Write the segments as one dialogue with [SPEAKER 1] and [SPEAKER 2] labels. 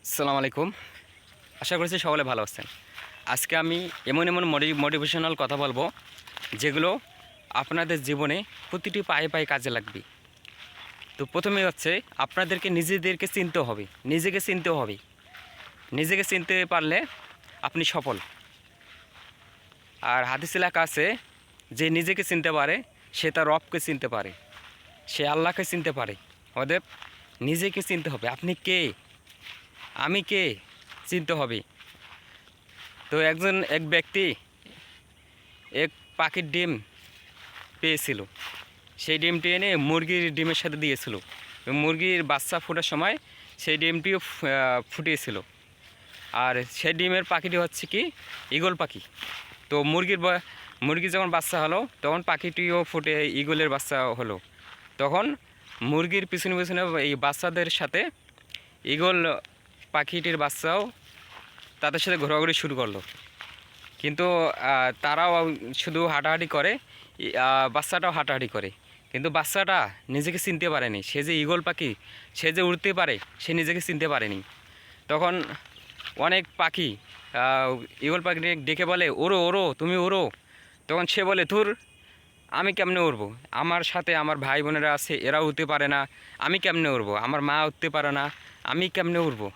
[SPEAKER 1] আসসালামু আলাইকুম। আশা করছি সকলে ভালো আছেন। আজকে আমি এমন মোটিভেশনাল কথা বলবো যেগুলো আপনাদের জীবনে প্রতিটি পায়ে পায়ে কাজে লাগবে। তো প্রথমে হচ্ছে আপনাদেরকে নিজেদেরকে চিনতে হবে, নিজেকে চিনতে পারলে আপনি সফল। আর হাদিসে লেখা আছে যে নিজেকে চিনতে পারে সে তার রবকে চিনতে পারে, সে আল্লাহকে চিনতে পারে। অতএব নিজেকে চিনতে হবে, আপনি কে, আমি কে চিনতে হবে। তো এক ব্যক্তি এক পাখির ডিম পেয়েছিল, সেই ডিমটি এনে মুরগির ডিমের সাথে দিয়েছিল এবং মুরগির বাচ্চা ফোটার সময় সেই ডিমটিও ফুটিয়েছিল। আর সেই ডিমের পাখিটি হচ্ছে কি ঈগল পাখি। তো মুরগি যখন বাচ্চা হলো তখন পাখিটিও ফুটে ঈগলের বাচ্চা হলো। তখন মুরগির পিছনে পিছনে এই বাচ্চাদের সাথে ঈগল পাখিটির বাচ্চাও তাদের সাথে ঘোরাঘুরি শুরু করলো। কিন্তু তারাও শুধু হাঁটাহাঁটি করে, বাচ্চাটাও হাঁটাহাঁটি করে, কিন্তু বাচ্চাটা নিজেকে চিনতে পারেনি। সে যে ঈগল পাখি, সে যে উড়তে পারে, সে নিজেকে চিনতে পারেনি। তখন অনেক পাখি ঈগল পাখি ডেকে বলে, ওরো ওরো, তুমি ওরো। তখন সে বলে, ধুর, আমি কেমনে উড়বো, আমার সাথে আমার ভাই বোনেরা আছে, এরা উড়তে পারে না, আমি কেমনে উড়বো, আমার মা উঠতে পারে না, আমি কেমনে উড়বো।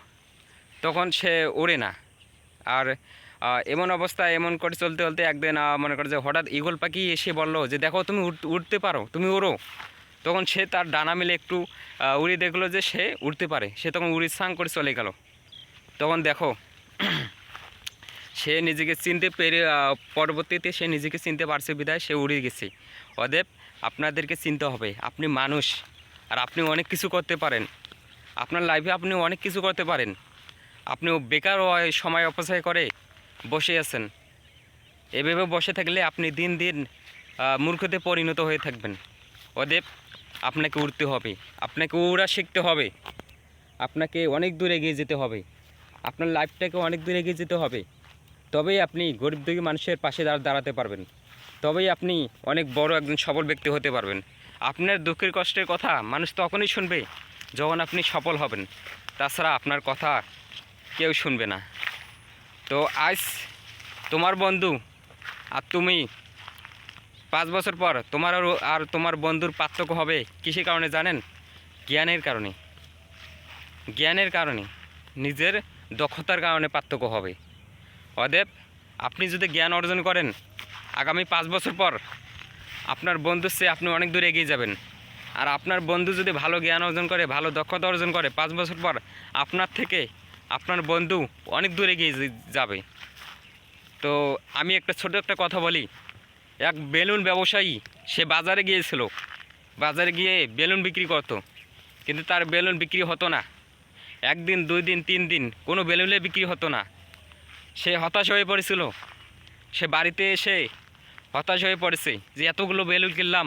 [SPEAKER 1] তখন সে ওড়ে না। আর এমন অবস্থায় এমন করে চলতে চলতে একদিন মনে করে যে হঠাৎ ঈগল পাখি এসে বললো যে দেখো তুমি উঠতে পারো, তুমি ওড়ো। তখন সে তার ডানা মেলে একটু উড়ে দেখলো যে সে উড়তে পারে, সে তখন উড়ি সাং করে চলে গেল। তখন দেখো সে নিজেকে চিনতে পেরে পরবর্তীতে সে নিজেকে চিনতে পারছে বিধায় সে উড়ে গেছে। অতএব আপনাদেরকে চিনতে হবে, আপনি মানুষ, আর আপনি অনেক কিছু করতে পারেন। আপনার লাইফে আপনি অনেক কিছু করতে পারেন। আপনি বেকার সময় অপচয় করে বসে আছেন। এভাবে বসে থাকলে আপনি দিন দিন মূর্খতে পরিণত হয়ে থাকবেন। অতএব আপনাকে উড়তে হবে, আপনাকে উড়া শিখতে হবে, আপনাকে অনেক দূর এগিয়ে যেতে হবে, আপনার লাইফটাকে অনেক দূর এগিয়ে যেতে হবে। তবেই আপনি গরিব দুঃখী মানুষের পাশে দাঁড়াতে পারবেন, তবেই আপনি অনেক বড় একজন সফল ব্যক্তি হতে পারবেন। আপনার দুঃখের কষ্টের কথা মানুষ তখনই শুনবে যখন আপনি সফল হবেন, তাছাড়া আপনার কথা কেউ শুনবে না। তো আজ তোমার বন্ধু আর তুমি 5 বছর পর তোমার আর তোমার বন্ধুর পার্থক্য হবে কিসের কারণে জানেন? জ্ঞানের কারণে, জ্ঞানের কারণে, নিজের দক্ষতার কারণে পার্থক্য হবে। অতএব আপনি যদি জ্ঞান অর্জন করেন, আগামী 5 বছর পর আপনার বন্ধুর চেয়ে আপনি অনেক দূর এগিয়ে যাবেন। আর আপনার বন্ধু যদি ভালো জ্ঞান অর্জন করে, ভালো দক্ষতা অর্জন করে, 5 বছর পর আপনার থেকে আপনার বন্ধু অনেক দূর এগিয়ে যাবে। তো আমি ছোট একটা কথা বলি। এক বেলুন ব্যবসায়ী, সে বাজারে গিয়েছিল, বাজারে গিয়ে বেলুন বিক্রি করত, কিন্তু তার বেলুন বিক্রি হতো না। 1 দিন 2 দিন 3 দিন কোনো বেলুনে বিক্রি হতো না। সে হতাশ হয়ে পড়েছিল। সে বাড়িতে এসে হতাশ হয়ে পড়েছে যে এতগুলো বেলুন কিনলাম,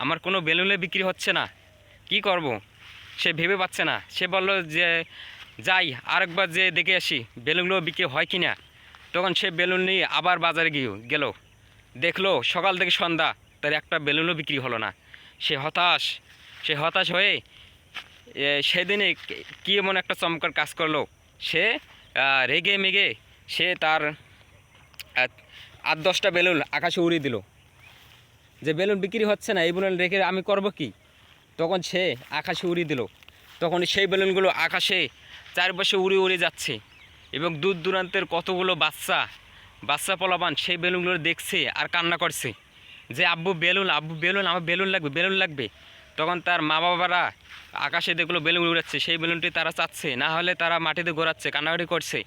[SPEAKER 1] আমার কোনো বেলুনে বিক্রি হচ্ছে না, কি করব। সে ভেবে পাচ্ছে না। সে বলল যে যাই আরেকবার যে দেখে আসি বেলুনগুলো বিক্রি হয় কি না। তখন সে বেলুন নিয়ে আবার বাজারে গেল, দেখলো সকাল থেকে সন্ধ্যা তার একটা বেলুনও বিক্রি হলো না। সে হতাশ হয়ে সেদিনে কী এমন একটা চমৎকার কাজ করলো। সে রেগে মেগে সে তার 8-10টা বেলুন আকাশে উড়িয়ে দিল, যে বেলুন বিক্রি হচ্ছে না, এই বেলুন রেখে আমি করব কি। তখন সে আকাশে উড়িয়ে দিল। তখন সেই বেলুনগুলো আকাশে চারপাশে উড়ে উড়ে যাচ্ছে এবং দূর দূরান্তের কতগুলো বাচ্চা পোলাপান সেই বেলুনগুলো দেখছে আর কান্না করছে যে আব্বু বেলুন, আমার বেলুন লাগবে। তখন তার মা বাবারা আকাশে দেখলো বেলুন উড়াচ্ছে, সেই বেলুনটি তারা চাচ্ছে, না হলে তারা মাটিতে ঘোরাচ্ছে, কান্নাকাটি করছে।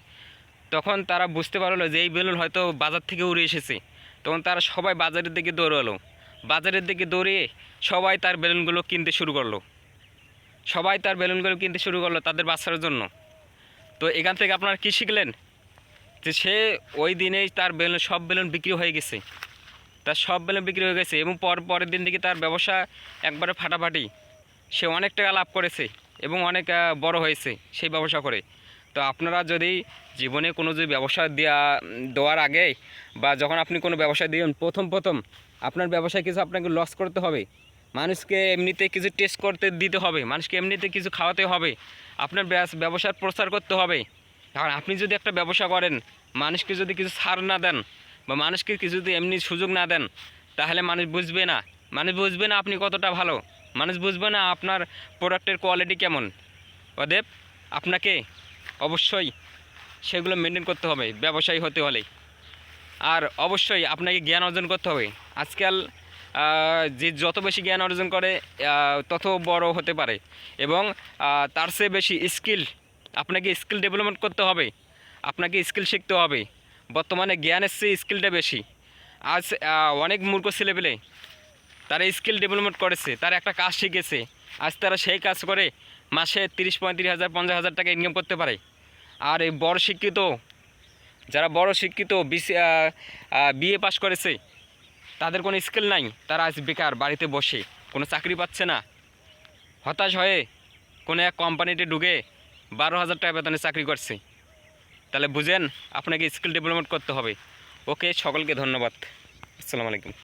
[SPEAKER 1] তখন তারা বুঝতে পারলো যে এই বেলুন হয়তো বাজার থেকে উড়ে এসেছে। তখন তারা সবাই বাজারের দিকে দৌড়ালো, বাজারের দিকে দৌড়িয়ে সবাই তার বেলুনগুলো কিনতে শুরু করলো, তাদের বাচ্চার জন্য। তো এখান থেকে আপনারা কী শিখলেন? যে সে ওই দিনেই তার সব বেলুন বিক্রি হয়ে গেছে, এবং পরের দিন থেকে তার ব্যবসা একবারে ফাটাফাটি। সে অনেক টাকা লাভ করেছে এবং অনেক বড় হয়েছে সেই ব্যবসা করে। তো আপনারা যদি জীবনে কোনো যদি ব্যবসা দেওয়ার আগে বা যখন আপনি কোনো ব্যবসা দিবেন, প্রথম আপনার ব্যবসায় কিছু আপনাকে লস করতে হবে, মানুষকে এমনিতে কিছু টেস্ট করতে দিতে হবে, মানুষকে এমনিতে কিছু খাওয়াতে হবে, আপনার ব্যবসার প্রচার করতে হবে। কারণ আপনি যদি একটা ব্যবসা করেন, মানুষকে যদি কিছু ছাড় না দেন বা মানুষকে কিছু যদি এমনি সুযোগ না দেন, তাহলে মানুষ বুঝবে না। মানুষ বুঝবে না আপনি কতটা ভালো, মানুষ বুঝবে না আপনার প্রোডাক্টের কোয়ালিটি কেমন। অতএব আপনাকে অবশ্যই সেগুলো মেনটেন করতে হবে ব্যবসায়ী হতে হলে। আর অবশ্যই আপনাকে জ্ঞান অর্জন করতে হবে। আজকাল যে যত বেশি জ্ঞান অর্জন করে তত বড় হতে পারে, এবং তার চেয়ে বেশি স্কিল, আপনাকে স্কিল ডেভেলপমেন্ট করতে হবে, আপনাকে স্কিল শিখতে হবে। বর্তমানে জ্ঞানের চেয়ে স্কিলটা বেশি। আজ অনেক মূর্খ ছেলেপেলে তারা স্কিল ডেভেলপমেন্ট করেছে, তারা একটা কাজ শিখেছে, আজ তারা সেই কাজ করে মাসে 30-35,000 50,000 টাকা ইনকাম করতে পারে। আর এই বড় শিক্ষিত, যারা বড় শিক্ষিত বিএ পাস করেছে, তাদের কোনো স্কিল নাই, তারা আজ বেকার বাড়িতে বসে কোনো চাকরি পাচ্ছে না, হতাশ হয়ে কোনো এক কোম্পানিতে ঢুকে 12,000 টাকা বেতনে চাকরি করছে। তাহলে বুঝেন আপনাকে স্কিল ডেভেলপমেন্ট করতে হবে। ওকে, সকলকে ধন্যবাদ। আসসালামু আলাইকুম।